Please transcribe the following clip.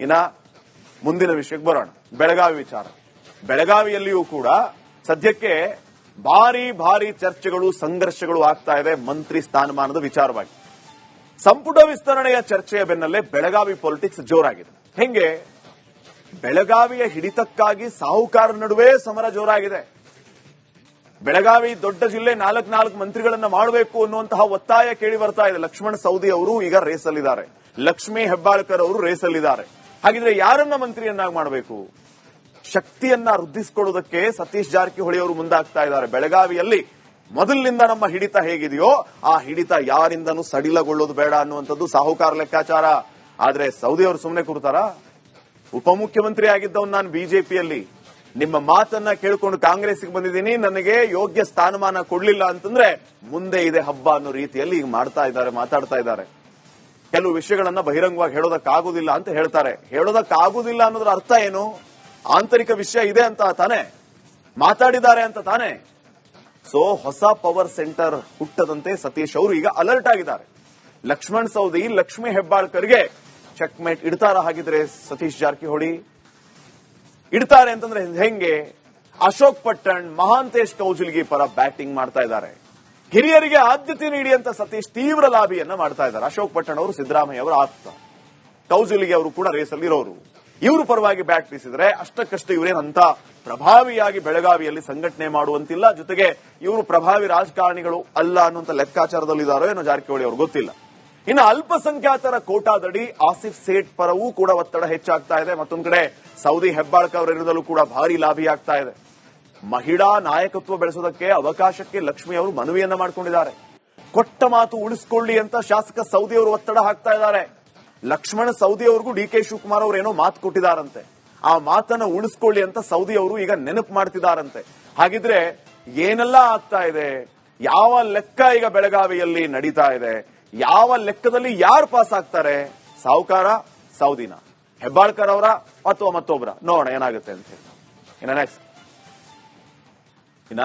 ಇನ್ನ ಮುಂದಿನ ವಿಷಯಕ್ಕೆ ಬರೋಣ. ಬೆಳಗಾವಿ ವಿಚಾರ. ಬೆಳಗಾವಿಯಲ್ಲಿಯೂ ಕೂಡ ಸದ್ಯಕ್ಕೆ ಭಾರಿ ಚರ್ಚೆಗಳು, ಸಂಘರ್ಷಗಳು ಆಗ್ತಾ ಇದೆ ಮಂತ್ರಿ ಸ್ಥಾನಮಾನದ ವಿಚಾರವಾಗಿ. ಸಂಪುಟ ವಿಸ್ತರಣೆಯ ಚರ್ಚೆಯ ಬೆನ್ನಲ್ಲೇ ಬೆಳಗಾವಿ ಪೊಲಿಟಿಕ್ಸ್ ಜೋರಾಗಿದೆ. ಹೆಂಗೆ? ಬೆಳಗಾವಿಯ ಹಿಡಿತಕ್ಕಾಗಿ ಸಾಹುಕಾರರ ನಡುವೆ ಸಮರ ಜೋರಾಗಿದೆ. ಬೆಳಗಾವಿ ದೊಡ್ಡ ಜಿಲ್ಲೆ, 4 ಮಂತ್ರಿಗಳನ್ನ ಮಾಡಬೇಕು ಅನ್ನುವಂತಹ ಒತ್ತಾಯ ಕೇಳಿ ಬರ್ತಾ ಇದೆ. ಲಕ್ಷ್ಮಣ ಸವದಿ ಅವರು ಈಗ ರೇಸಲ್ಲಿದ್ದಾರೆ, ಲಕ್ಷ್ಮೀ ಹೆಬ್ಬಾಳ್ಕರ್ ಅವರು ರೇಸಲ್ಲಿದ್ದಾರೆ. ಹಾಗಿದ್ರೆ ಯಾರನ್ನ ಮಂತ್ರಿಯನ್ನಾಗಿ ಮಾಡಬೇಕು? ಶಕ್ತಿಯನ್ನ ವೃದ್ಧಿಸಿಕೊಳ್ಳುವುದಕ್ಕೆ ಸತೀಶ್ ಜಾರಕಿಹೊಳಿ ಅವರು ಮುಂದಾಗ್ತಾ ಇದ್ದಾರೆ. ಬೆಳಗಾವಿಯಲ್ಲಿ ಮೊದಲಿನಿಂದ ನಮ್ಮ ಹಿಡಿತ ಹೇಗಿದೆಯೋ ಆ ಹಿಡಿತ ಯಾರಿಂದನೂ ಸಡಿಲಗೊಳ್ಳೋದು ಬೇಡ ಅನ್ನುವಂಥದ್ದು ಸಾಹುಕಾರ ಲೆಕ್ಕಾಚಾರ. ಆದ್ರೆ ಸೌದಿ ಅವರು ಸುಮ್ಮನೆ ಕೂರ್ತಾರ? ಉಪಮುಖ್ಯಮಂತ್ರಿ ಆಗಿದ್ದವನು ನಾನು ಬಿಜೆಪಿಯಲ್ಲಿ, ನಿಮ್ಮ ಮಾತನ್ನ ಕೇಳ್ಕೊಂಡು ಕಾಂಗ್ರೆಸ್ಗೆ ಬಂದಿದ್ದೀನಿ, ನನಗೆ ಯೋಗ್ಯ ಸ್ಥಾನಮಾನ ಕೊಡ್ಲಿಲ್ಲ ಅಂತಂದ್ರೆ ಮುಂದೆ ಇದೆ ಹಬ್ಬ ಅನ್ನೋ ರೀತಿಯಲ್ಲಿ ಈಗ ಮಾತಾಡ್ತಾ ಇದ್ದಾರೆ. ಕೆಲವು ವಿಷಯಗಳನ್ನ ಬಹಿರಂಗವಾಗಿ ಹೇಳೋದಕ್ಕಾಗುದಿಲ್ಲ ಅಂತ ಹೇಳ್ತಾರೆ. ಹೇಳೋದಕ್ಕಾಗುದಿಲ್ಲ ಅನ್ನೋದ್ರ ಅರ್ಥ ಏನು? ಆಂತರಿಕ ವಿಷಯ ಇದೆ ಅಂತ ತಾನೆ, ಮಾತಾಡಿದ್ದಾರೆ ಅಂತ ತಾನೆ. ಸೊ ಹೊಸ ಪವರ್ ಸೆಂಟರ್ ಹುಟ್ಟದಂತೆ ಸತೀಶ್ ಅವರು ಈಗ ಅಲರ್ಟ್ ಆಗಿದ್ದಾರೆ. ಲಕ್ಷ್ಮಣ್ ಸವದಿ, ಲಕ್ಷ್ಮೀ ಹೆಬ್ಬಾಳ್ಕರ್ಗೆ ಚೆಕ್ಮೇಟ್ ಇಡ್ತಾರ? ಹಾಗಿದ್ರೆ ಸತೀಶ್ ಜಾರಕಿಹೊಳಿ ಇಡ್ತಾರೆ ಅಂತಂದ್ರೆ ಹೆಂಗೆ? ಅಶೋಕ್ ಪಟ್ಟಣ್, ಮಹಾಂತೇಶ್ ಕೌಜಲ್ಗಿ ಪರ ಬ್ಯಾಟಿಂಗ್ ಮಾಡ್ತಾ ಇದ್ದಾರೆ. ಹಿರಿಯರಿಗೆ ಆದ್ಯತೆ ನೀಡಿ ಅಂತ ಸತೀಶ್ ತೀವ್ರ ಲಾಬಿಯನ್ನ ಮಾಡ್ತಾ ಇದ್ದಾರೆ. ಅಶೋಕ್ ಪಟ್ಟಣ್ ಅವರು ಸಿದ್ದರಾಮಯ್ಯ ಅವರ ಆಪ್ತ, ಕೌಜಲ್ಗಿ ಅವರು ಕೂಡ ರೇಸಲ್ಲಿರೋರು. ಇವರು ಪರವಾಗಿ ಬ್ಯಾಟ್ ಬೀಸಿದ್ರೆ ಅಷ್ಟಕ್ಕಷ್ಟು ಇವರೇನಂತ ಪ್ರಭಾವಿಯಾಗಿ ಬೆಳಗಾವಿಯಲ್ಲಿ ಸಂಘಟನೆ ಮಾಡುವಂತಿಲ್ಲ. ಜೊತೆಗೆ ಇವರು ಪ್ರಭಾವಿ ರಾಜಕಾರಣಿಗಳು ಅಲ್ಲ ಅನ್ನುವಂತ ಲೆಕ್ಕಾಚಾರದಲ್ಲಿದ್ದಾರೋ ಏನೋ ಜಾರಕಿಹೊಳಿ ಅವರು ಗೊತ್ತಿಲ್ಲ. ಇನ್ನು ಅಲ್ಪಸಂಖ್ಯಾತರ ಕೋಟಾದಡಿ ಆಸಿಫ್ ಸೇಠ್ ಪರವೂ ಕೂಡ ಒತ್ತಡ ಹೆಚ್ಚಾಗ್ತಾ ಇದೆ. ಮತ್ತೊಂದು ಕಡೆ ಸೌದಿ ಹೆಬ್ಬಾಳ್ಕರ್ ಅವರ ವಿರುದ್ಧಲೂ ಕೂಡ ಭಾರಿ ಲಾಬಿ ಆಗ್ತಾ ಇದೆ. ಮಹಿಳಾ ನಾಯಕತ್ವ ಬೆಳೆಸೋದಕ್ಕೆ ಅವಕಾಶಕ್ಕೆ ಲಕ್ಷ್ಮಿ ಅವರು ಮನವಿಯನ್ನ ಮಾಡಿಕೊಂಡಿದ್ದಾರೆ. ಕೊಟ್ಟ ಮಾತು ಉಳಿಸಿಕೊಳ್ಳಿ ಅಂತ ಶಾಸಕ ಸೌದಿ ಅವರು ಒತ್ತಡ ಹಾಕ್ತಾ ಇದ್ದಾರೆ. ಲಕ್ಷ್ಮಣ ಸವದಿ ಅವರಿಗೂ ಡಿಕೆ ಶಿವಕುಮಾರ್ ಅವರು ಏನೋ ಮಾತು ಕೊಟ್ಟಿದ್ದಾರಂತೆ. ಆ ಮಾತನ್ನ ಉಳಿಸ್ಕೊಳ್ಳಿ ಅಂತ ಸೌದಿ ಅವರು ಈಗ ನೆನಪು ಮಾಡ್ತಿದ್ದಾರಂತೆ. ಹಾಗಿದ್ರೆ ಏನೆಲ್ಲ ಆಗ್ತಾ ಇದೆ? ಯಾವ ಲೆಕ್ಕ ಈಗ ಬೆಳಗಾವಿಯಲ್ಲಿ ನಡೀತಾ ಇದೆ? ಯಾವ ಲೆಕ್ಕದಲ್ಲಿ ಯಾರು ಪಾಸ್ ಆಗ್ತಾರೆ? ಸಾಹುಕಾರ, ಸೌದಿನ, ಹೆಬ್ಬಾಳ್ಕರ್ ಅವರ ಅಥವಾ ಮತ್ತೊಬ್ಬರ? ನೋಡೋಣ ಏನಾಗುತ್ತೆ ಅಂತ ಹೇಳಿ. ಇನ್ನ